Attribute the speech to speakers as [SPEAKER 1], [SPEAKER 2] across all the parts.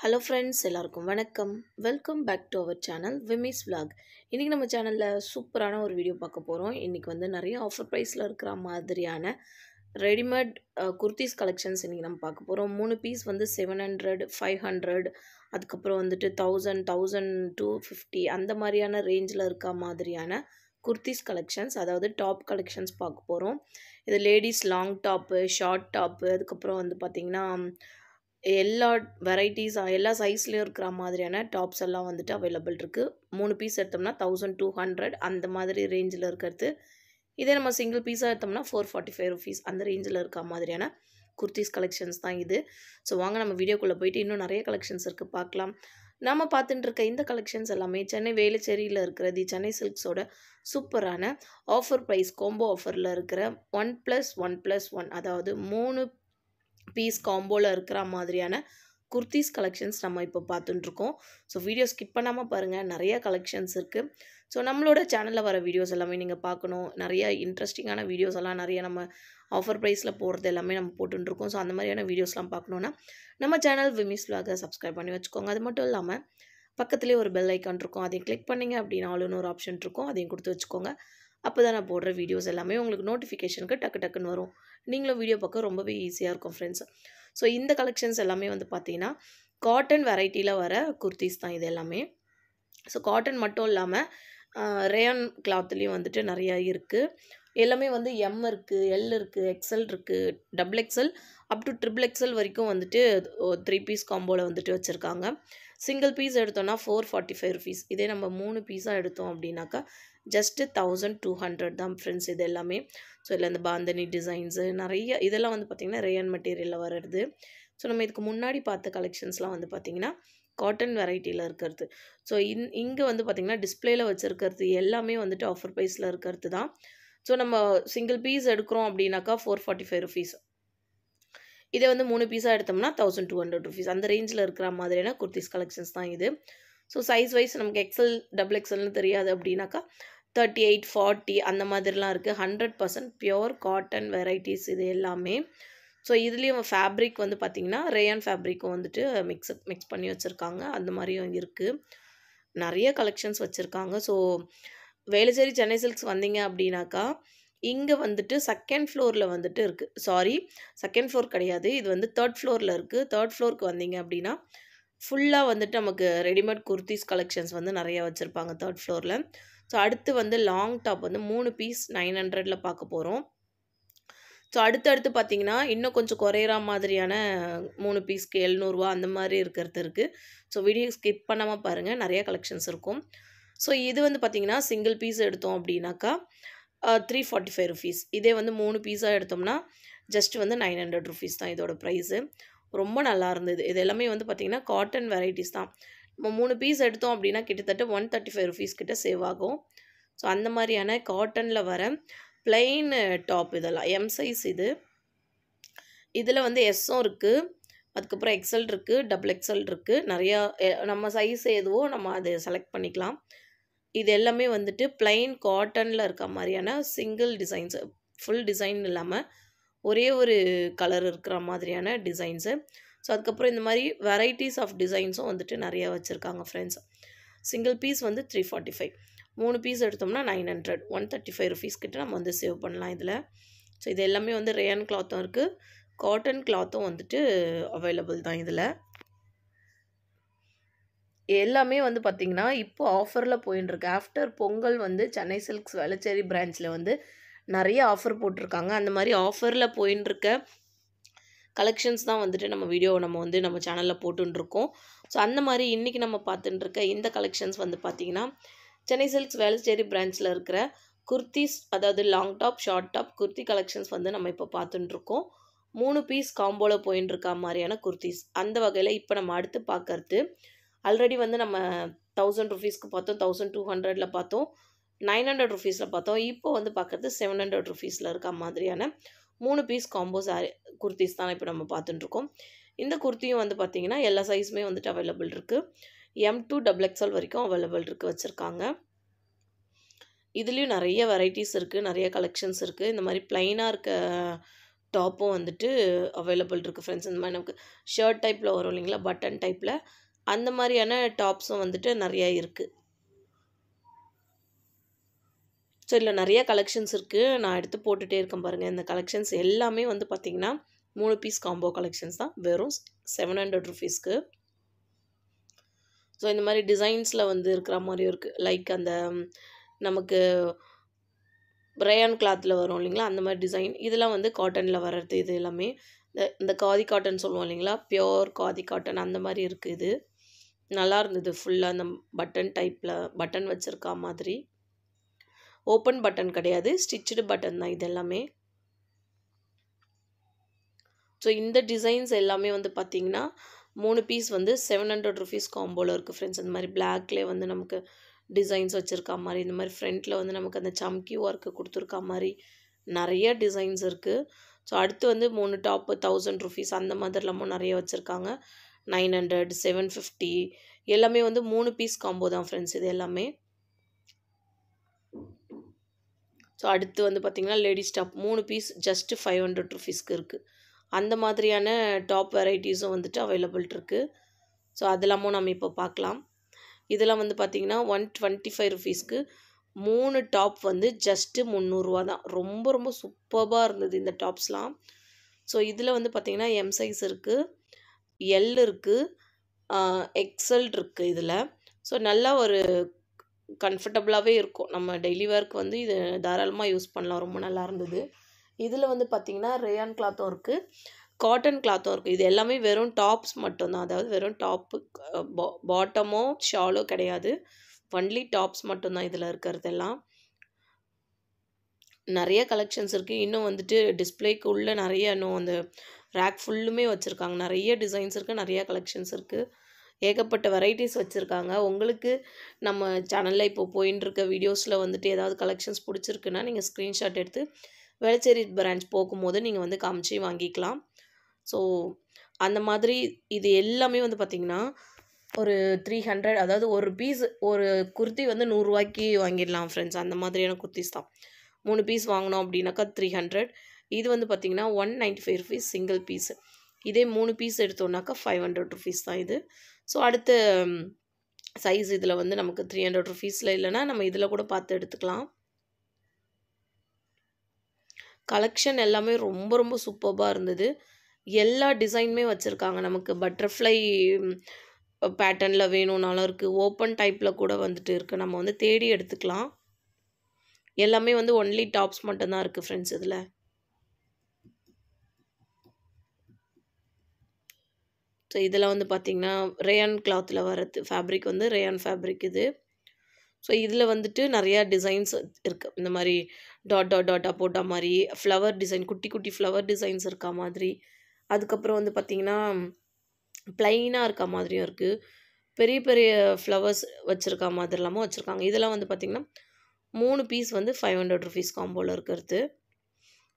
[SPEAKER 1] Hello friends, எல்லாருக்கும் வணக்கம். Welcome back to our channel விமிஸ் vlog. இன்றைக்கி நம்ம சேனலில் சூப்பரான ஒரு வீடியோ பார்க்க போகிறோம். இன்றைக்கி வந்து நிறைய ஆஃபர் ப்ரைஸில் இருக்கிற மாதிரியான ரெடிமேட் குர்த்திஸ் கலெக்ஷன்ஸ் இன்றைக்கி நம்ம பார்க்க போகிறோம். 3 பீஸ் வந்து 700, 500, அதுக்கப்புறம் வந்துட்டு 1000, 1250 அந்த மாதிரியான ரேஞ்சில் இருக்க மாதிரியான குர்த்திஸ் கலெக்ஷன்ஸ், அதாவது டாப் கலெக்ஷன்ஸ் பார்க்க போகிறோம். இது ladies long top, short top, அதுக்கப்புறம் வந்து பார்த்திங்கன்னா எல்லா வெரைட்டிஸ் எல்லா சைஸ்லேயும் இருக்கிற மாதிரியான டாப்ஸ் எல்லாம் வந்துட்டு அவைலபிள் இருக்குது. 3 பீஸ் எடுத்தோம்னா 1200 அந்த மாதிரி ரேஞ்சில் இருக்கிறது. இதே நம்ம சிங்கிள் பீஸாக எடுத்தோம்னா 445 ருபீஸ் அந்த ரேஞ்சில் இருக்க மாதிரியான குர்த்திஸ் கலெக்ஷன்ஸ் தான் இது. ஸோ வாங்க நம்ம வீடியோக்குள்ளே போயிட்டு இன்னும் நிறைய கலெக்ஷன்ஸ் இருக்குது பார்க்கலாம். நம்ம பார்த்துட்டு இருக்க இந்த கலெக்ஷன்ஸ் எல்லாமே சென்னை வேளச்சேரியில் இருக்கிற தி சென்னை சில்க்ஸோட சூப்பரான ஆஃபர் ப்ரைஸ் காம்போ ஆஃபரில் இருக்கிற 1+1+1, அதாவது 3 பீஸ் காம்போவில் இருக்கிற மாதிரியான குர்த்திஸ் கலெக்ஷன்ஸ் நம்ம இப்போ பார்த்துட்டுருக்கோம். ஸோ வீடியோ ஸ்கிப் பண்ணாமல் பாருங்கள், நிறைய கலெக்ஷன்ஸ் இருக்குது. ஸோ நம்மளோட சேனலில் வர வீடியோஸ் எல்லாமே நீங்கள் பார்க்கணும். நிறைய இன்ட்ரெஸ்டிங்கான வீடியோஸ் எல்லாம் நிறைய நம்ம ஆஃபர் ப்ரைஸில் போடுறது எல்லாமே நம்ம போட்டுருக்கோம். ஸோ அந்த மாதிரியான வீடியோஸ்லாம் பார்க்கணுன்னா நம்ம சேனல் விமிஸ் vlog சப்ஸ்கிரைப் பண்ணி வச்சுக்கோங்க. அது மட்டும் இல்லாமல் பக்கத்துலேயே ஒரு பெல் ஐக்கான் இருக்கும், அதையும் கிளிக் பண்ணிங்க அப்படின்னா ஆளுன்னு ஒரு ஆப்ஷன் இருக்கும், அதையும் கொடுத்து வச்சுக்கோங்க. அப்போ தான் நான் போடுற வீடியோஸ் எல்லாமே உங்களுக்கு நோட்டிஃபிகேஷனுக்கு டக்குன்னு வரும். நீங்களும் வீடியோ பார்க்க ரொம்பவே ஈஸியாக இருக்கும் ஃப்ரெண்ட்ஸ். ஸோ இந்த கலெக்ஷன்ஸ் எல்லாமே வந்து பார்த்தீங்கன்னா காட்டன் வெரைட்டியில் வர குர்த்திஸ் தான் இது எல்லாமே. ஸோ காட்டன் மட்டும் இல்லாமல் ரேயான் கிளாத்லேயும் வந்துட்டு நிறையா இருக்குது. எல்லாமே வந்து எம் இருக்குது, எல் இருக்குது, எக்ஸ்எல் இருக்குது, XXL அப் டு XXL வரைக்கும் வந்துட்டு 3 பீஸ் காம்போவில் வந்துட்டு வச்சுருக்காங்க. சிங்கிள் பீஸ் எடுத்தோன்னா 445 ருபீஸ். இதே நம்ம 3 பீஸாக எடுத்தோம் அப்படின்னாக்கா ஜஸ்ட்டு 1200 தான் ஃப்ரெண்ட்ஸ் இது எல்லாமே. ஸோ இதில் இந்த பாந்தனி டிசைன்ஸு நிறைய இதெல்லாம் வந்து பார்த்திங்கன்னா ரேயான் மெட்டீரியலில் வர்றது. ஸோ நம்ம இதுக்கு முன்னாடி பார்த்த கலெக்ஷன்ஸ்லாம் வந்து பார்த்திங்கன்னா காட்டன் வெரைட்டியில் இருக்கிறது. ஸோ இங்கே வந்து பார்த்திங்கன்னா டிஸ்பிளேயில் வச்சுருக்கிறது எல்லாமே வந்துட்டு ஆஃபர் ப்ரைஸில் இருக்கிறது தான். ஸோ நம்ம சிங்கிள் பீஸ் எடுக்கிறோம் அப்படின்னாக்கா 445 ருபீஸ். இதே வந்து 3 பீஸாக எடுத்தோம்னா 1200 ருபீஸ் அந்த ரேஞ்சில் இருக்கிற மாதிரியான குர்த்திஸ் கலெக்ஷன்ஸ் தான் இது. ஸோ சைஸ் வைஸ் நமக்கு எக்ஸ்எல் XXLன்னு தெரியாது அப்படின்னாக்கா 38, 40 அந்த மாதிரிலாம் இருக்குது. 100% பியோர் காட்டன் வெரைட்டிஸ் இது எல்லாமே. ஸோ இதுலேயும் ஃபேப்ரிக் வந்து பார்த்திங்கன்னா ரேயான் ஃபேப்ரிக்கும் வந்துட்டு மிக்ஸ் பண்ணி வச்சுருக்காங்க. அந்த மாதிரியும் இருக்குது. நிறைய கலெக்ஷன்ஸ் வச்சுருக்காங்க. ஸோ வேளச்சேரி சென்னை சில்க்ஸ் வந்தீங்க அப்படின்னாக்கா இங்கே வந்துட்டு செகண்ட் ஃப்ளோரில் வந்துட்டு இருக்குது. சாரி, செகண்ட் ஃப்ளோர் கிடையாது, இது வந்து தேர்ட் ஃப்ளோரில் இருக்குது. தேர்ட் ஃப்ளோருக்கு வந்தீங்க அப்படின்னா ஃபுல்லாக வந்துட்டு நமக்கு ரெடிமேட் குர்த்திஸ் கலெக்ஷன்ஸ் வந்து நிறையா வச்சுருப்பாங்க தேர்ட் ஃப்ளோரில். ஸோ அடுத்து வந்து லாங் டாப் வந்து 3 பீஸ் 900 பார்க்க போகிறோம். ஸோ அடுத்தடுத்து பார்த்திங்கன்னா இன்னும் கொஞ்சம் குறையிற மாதிரியான 3 பீஸ்க்கு 700 அந்த மாதிரி இருக்கிறது இருக்குது. ஸோ வீடியோ ஸ்கிப் பண்ணாமல் பாருங்கள், நிறைய கலெக்ஷன்ஸ் இருக்கும். ஸோ இது வந்து பார்த்திங்கன்னா சிங்கிள் பீஸ் எடுத்தோம் அப்படின்னாக்கா 345 ருபீஸ். இதே வந்து 3 பீஸாக எடுத்தோம்னா ஜஸ்ட் வந்து 900 ருபீஸ் தான் இதோட ப்ரைஸு. ரொம்ப நல்லா இருந்தது. இது எல்லாமே வந்து பார்த்திங்கன்னா காட்டன் வெரைட்டிஸ் தான். நம்ம 3 பீஸ் எடுத்தோம் அப்படின்னா கிட்டத்தட்ட 135 ருபீஸ் கிட்ட சேவ் ஆகும். ஸோ அந்த மாதிரியான காட்டனில் வர பிளெயின் டாப் இதெல்லாம் எம் சைஸ் இது. இதில் வந்து எஸ்ஸும் இருக்குது, அதுக்கப்புறம் எக்ஸ்எல் இருக்குது, XXL இருக்குது. நிறையா நம்ம சைஸ் எதுவோ நம்ம அதை செலக்ட் பண்ணிக்கலாம். இது எல்லாமே வந்துட்டு பிளைன் காட்டனில் இருக்க மாதிரியான சிங்கிள் டிசைன்ஸு, ஃபுல் டிசைன் இல்லாமல் ஒரே ஒரு கலர் இருக்கிற மாதிரியான டிசைன்ஸு. ஸோ அதுக்கப்புறம் இந்த மாதிரி வெரைட்டிஸ் ஆஃப் டிசைன்ஸும் வந்துட்டு நிறையா வச்சுருக்காங்க ஃப்ரெண்ட்ஸ். சிங்கிள் பீஸ் வந்து 345, 3 பீஸ் எடுத்தோம்னா 900, 135 ருபீஸ் கிட்ட நம்ம வந்து சேவ் பண்ணலாம் இதில். ஸோ இது எல்லாமே வந்து ரேயான் கிளாத்தும் இருக்குது, காட்டன் கிளாத்தும் வந்துட்டு அவைலபிள் தான் இதில். எல்லாமே வந்து பார்த்திங்கன்னா இப்போ ஆஃபரில் போயின்ட்டுருக்கு. ஆஃப்டர் பொங்கல் வந்து சென்னை சில்க்ஸ் வேளச்சேரி பிரான்ச்சில் வந்து நிறைய ஆஃபர் போட்டிருக்காங்க. அந்த மாதிரி ஆஃபரில் போயின்ட்டுருக்க கலெக்ஷன்ஸ் தான் வந்துட்டு நம்ம சேனலில் போட்டுருக்கோம். ஸோ அந்த மாதிரி இன்றைக்கி நம்ம பார்த்துட்டுருக்க இந்த கலெக்ஷன்ஸ் வந்து பார்த்திங்கன்னா சென்னை சில்க்ஸ் வேளச்சேரி பிரான்ச்சில் இருக்கிற குர்த்திஸ், அதாவது long top, short top kurti collections வந்து நம்ம இப்போ பார்த்துட்டுருக்கோம். 3 பீஸ் காம்போவில் போயின்ட்டுருக்க மாதிரியான குர்த்திஸ். அந்த வகையில் இப்போ நம்ம அடுத்து பார்க்கறது ஆல்ரெடி வந்து நம்ம 1000 ருபீஸ்க்கு பார்த்தோம், 1200 பார்த்தோம், 900 ருபீஸில் பார்த்தோம். இப்போ வந்து பார்க்குறது 700 ருபீஸில் இருக்க மாதிரியான 3 பீஸ் காம்போ குர்த்திஸ் தான் இப்போ நம்ம பார்த்துட்டுருக்கோம். இந்த குர்த்தியும் வந்து பார்த்திங்கன்னா எல்லா சைஸுமே வந்துட்டு அவைலபிள் இருக்குது. M to XXL வரைக்கும் அவைலபிள் இருக்குது வச்சுருக்காங்க. இதுலேயும் நிறைய வெரைட்டிஸ் இருக்குது, நிறைய கலெக்ஷன்ஸ் இருக்குது. இந்த மாதிரி ப்ளைனாக இருக்க டாப்பும் வந்துட்டு அவைலபிள் இருக்குது ஃப்ரெண்ட்ஸ். இந்த மாதிரி நமக்கு ஷர்ட் டைப்பில் வரும் இல்லைங்களா, பட்டன் டைப்பில், அந்த மாதிரியான டாப்ஸும் வந்துட்டு நிறையா இருக்குது. ஸோ இதில் நிறைய கலெக்ஷன்ஸ் இருக்குது. நான் எடுத்து போட்டுகிட்டே இருக்கேன் பாருங்கள். இந்த கலெக்ஷன்ஸ் எல்லாமே வந்து பார்த்திங்கன்னா 3 பீஸ் காம்போ கலெக்ஷன்ஸ் தான், வெறும் 700 ருபீஸ்க்கு. ஸோ இந்த மாதிரி டிசைன்ஸில் வந்து இருக்கிற மாதிரியும் இருக்குது. லைக் அந்த நமக்கு ரயான் கிளாத்தில் வரும் இல்லைங்களா, அந்த மாதிரி டிசைன். இதெல்லாம் வந்து காட்டனில் வர்றது. இது எல்லாமே இந்த காதி காட்டன் சொல்லுவோம் இல்லைங்களா, பியோர் காதி காட்டன், அந்த மாதிரி இருக்குது. இது நல்லா இருந்தது. ஃபுல்லாக அந்த பட்டன் டைப்பில் பட்டன் வச்சுருக்கா மாதிரி. ஓப்பன் பட்டன் கிடையாது, ஸ்டிச்சுடு பட்டன் தான் இது எல்லாமே. ஸோ இந்த டிசைன்ஸ் எல்லாமே வந்து பார்த்திங்கன்னா 3 பீஸ் வந்து 700 ருபீஸ் காம்போவில் இருக்குது ஃப்ரெண்ட்ஸ். இந்த மாதிரி பிளாக்லேயே வந்து நமக்கு டிசைன்ஸ் வச்சுருக்கா மாதிரி, இந்த மாதிரி ஃப்ரண்ட்டில் வந்து நமக்கு அந்த சம்கி ஒர்க்கு கொடுத்துருக்கா மாதிரி நிறைய டிசைன்ஸ் இருக்குது. ஸோ அடுத்து வந்து 3 டாப்பு 1000 ருபீஸ் அந்த மாதிரிலாமும் நிறைய வச்சுருக்காங்க. 900, 750 எல்லாமே வந்து 3 பீஸ் காம்போ தான் ஃப்ரெண்ட்ஸ் இது எல்லாமே. ஸோ அடுத்து வந்து பார்த்திங்கன்னா லேடிஸ் டாப் 3 பீஸ் ஜஸ்ட்டு 500 ருபீஸ்க்கு இருக்குது. அந்த மாதிரியான டாப் வெரைட்டிஸும் வந்துட்டு அவைலபிள் இருக்குது. ஸோ அதெல்லாமும் நம்ம இப்போ பார்க்கலாம். இதெல்லாம் வந்து பார்த்திங்கன்னா 125 ருபீஸ்க்கு 3 டாப் வந்து ஜஸ்ட்டு 300 ரூபா தான். ரொம்ப ரொம்ப சூப்பராக இருந்தது இந்த டாப்ஸ்லாம். ஸோ இதில் வந்து பார்த்திங்கன்னா எம் சைஸ் இருக்குது, எல் இருக்குது, எக்ஸல் இருக்குது இதில். ஸோ நல்லா ஒரு கம்ஃபர்டபுளாகவே இருக்கும். நம்ம டெய்லி வேர்க்கு வந்து இது தாராளமாக யூஸ் பண்ணலாம். ரொம்ப நல்லா இருந்தது. இதில் வந்து பார்த்திங்கன்னா ரேயான் கிளாத்தும் இருக்குது, காட்டன் கிளாத்தும் இருக்குது. இது எல்லாமே வெறும் டாப்ஸ் மட்டும்தான். அதாவது வெறும் டாப்பு, பாட்டமோ ஷாலோ கிடையாது, ஒன்லி டாப்ஸ் மட்டும்தான் இதில் இருக்கிறதெல்லாம். நிறைய கலெக்ஷன்ஸ் இருக்குது. இன்னும் வந்துட்டு டிஸ்பிளேக்கு உள்ளே நிறைய இன்னும் அந்த ரேக் ஃபுல்லுமே வச்சுருக்காங்க. நிறைய டிசைன்ஸ் இருக்குது, நிறைய கலெக்ஷன்ஸ் இருக்குது, ஏகப்பட்ட வெரைட்டிஸ் வச்சுருக்காங்க. உங்களுக்கு நம்ம சேனலில் இப்போ போயின்னு இருக்க வீடியோஸில் வந்துட்டு ஏதாவது கலெக்ஷன்ஸ் பிடிச்சிருக்குன்னா நீங்கள் ஸ்க்ரீன்ஷாட் எடுத்து வேளச்சேரி பிரான்ச் போகும்போது நீங்கள் வந்து காமிச்சு வாங்கிக்கலாம். ஸோ அந்த மாதிரி இது எல்லாமே வந்து பார்த்திங்கன்னா ஒரு 300, அதாவது ஒரு பீஸ் ஒரு குர்த்தி வந்து 100 ரூபாய்க்கு வாங்கிடலாம் ஃப்ரெண்ட்ஸ். அந்த மாதிரியான குர்த்திஸ் தான். 3 பீஸ் வாங்கினோம் அப்படின்னாக்கா 300. இது வந்து பார்த்திங்கன்னா 195 ருபீஸ் சிங்கிள் பீஸு. இதே 3 பீஸ் எடுத்தோம்னாக்கா 500 ருபீஸ் தான் இது. ஸோ அடுத்த சைஸ் இதில் வந்து நமக்கு 300 ருபீஸில் இல்லைனா நம்ம இதில் கூட பார்த்து எடுத்துக்கலாம். கலெக்ஷன் எல்லாமே ரொம்ப ரொம்ப சூப்பராக இருந்தது. எல்லா டிசைனுமே வச்சுருக்காங்க. நமக்கு பட்டர்ஃப்ளை பேட்டர்னில் வேணும்னாலும் இருக்குது, ஓப்பன் டைப்பில் கூட வந்துட்டு இருக்குது. நம்ம வந்து தேடி எடுத்துக்கலாம். எல்லாமே வந்து ஒன்லி டாப்ஸ் மட்டும்தான் இருக்குது ஃப்ரெண்ட்ஸ் இதில். ஸோ இதில் வந்து பார்த்திங்கன்னா ரேயான் கிளாத்தில் வர்றது ஃபேப்ரிக் வந்து ரேயான் ஃபேப்ரிக் இது. ஸோ இதில் வந்துட்டு நிறையா டிசைன்ஸ் இருக்குது. இந்த மாதிரி டாட்டாக போட்ட மாதிரி ஃப்ளவர் டிசைன், குட்டி குட்டி ஃப்ளவர் டிசைன்ஸ் இருக்கா மாதிரி. அதுக்கப்புறம் வந்து பார்த்திங்கன்னா ப்ளைனாக இருக்க மாதிரியும் இருக்குது, பெரிய பெரிய ஃப்ளவர்ஸ் வச்சுருக்கா மாதிரிலாமும் வச்சுருக்காங்க. இதெல்லாம் வந்து பார்த்திங்கன்னா 3 பீஸ் வந்து 500 ருபீஸ் காம்போவில் இருக்கிறது.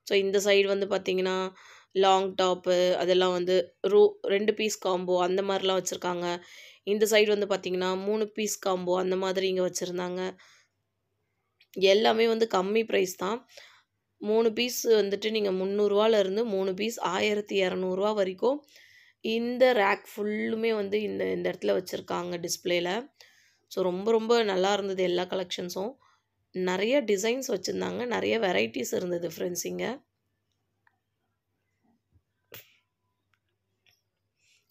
[SPEAKER 1] ஸோ இந்த சைடு வந்து பார்த்திங்கன்னா லாங் டாப்பு அதெல்லாம் வந்து 2 பீஸ் காம்போ அந்த மாதிரிலாம் வச்சுருக்காங்க. இந்த சைடு வந்து பார்த்திங்கன்னா 3 பீஸ் காம்போ அந்த மாதிரி இங்கே வச்சுருந்தாங்க. எல்லாமே வந்து கம்மி ப்ரைஸ் தான். 3 பீஸ் வந்துட்டு நீங்கள் 300 ரூபாலேருந்து 3 பீஸ் 1200 ரூபா வரைக்கும் இந்த ரேக் ஃபுல்லுமே வந்து இந்த இடத்துல வச்சுருக்காங்க டிஸ்பிளேயில். ஸோ ரொம்ப ரொம்ப நல்லா இருந்தது எல்லா கலெக்ஷன்ஸும். நிறைய டிசைன்ஸ் வச்சுருந்தாங்க, நிறைய வெரைட்டிஸ் இருந்தது ஃப்ரெண்ட்ஸ் இங்கே.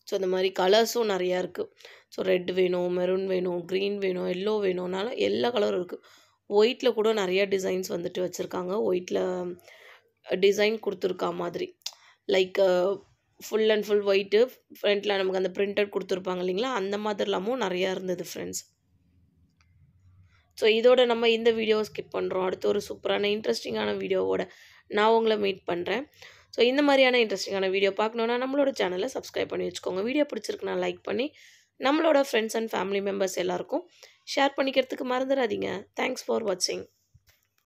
[SPEAKER 1] ஸோ இந்த மாதிரி கலர்ஸும் நிறையா இருக்குது. ஸோ ரெட் வேணும், மெரூன் வேணும், க்ரீன் வேணும், எல்லோ வேணும்னாலும் எல்லா கலரும் இருக்குது. ஒயிட்டில் கூட நிறையா டிசைன்ஸ் வந்துட்டு வச்சுருக்காங்க. ஒயிட்டில் டிசைன் கொடுத்துருக்கா மாதிரி, like full and full white, ஃப்ரண்ட்டில் நமக்கு அந்த பிரிண்டட் கொடுத்துருப்பாங்க இல்லைங்களா, அந்த மாதிரிலாமும் நிறையா இருந்தது ஃப்ரெண்ட்ஸ். ஸோ இதோட நம்ம இந்த வீடியோவை ஸ்கிப் பண்ணுறோம். அடுத்து ஒரு சூப்பரான இன்ட்ரெஸ்டிங்கான வீடியோவோட நான் உங்களை மீட் பண்ணுறேன். ஸோ இந்த மாதிரியான இன்ட்ரெஸ்டிங்கான வீடியோ பார்க்கணுன்னா நம்மளோட சேனலை சப்ஸ்கிரைப் பண்ணி வச்சுக்கோங்க. வீடியோ பிடிச்சிருக்குன்னா லைக் பண்ணி நம்மளோட ஃப்ரெண்ட்ஸ் அண்ட் ஃபேமிலி மெம்பர்ஸ் எல்லாருக்கும் ஷேர் பண்ணிக்கிறதுக்கு மறந்துடாதீங்க. தேங்க்ஸ் ஃபார் வாட்சிங்.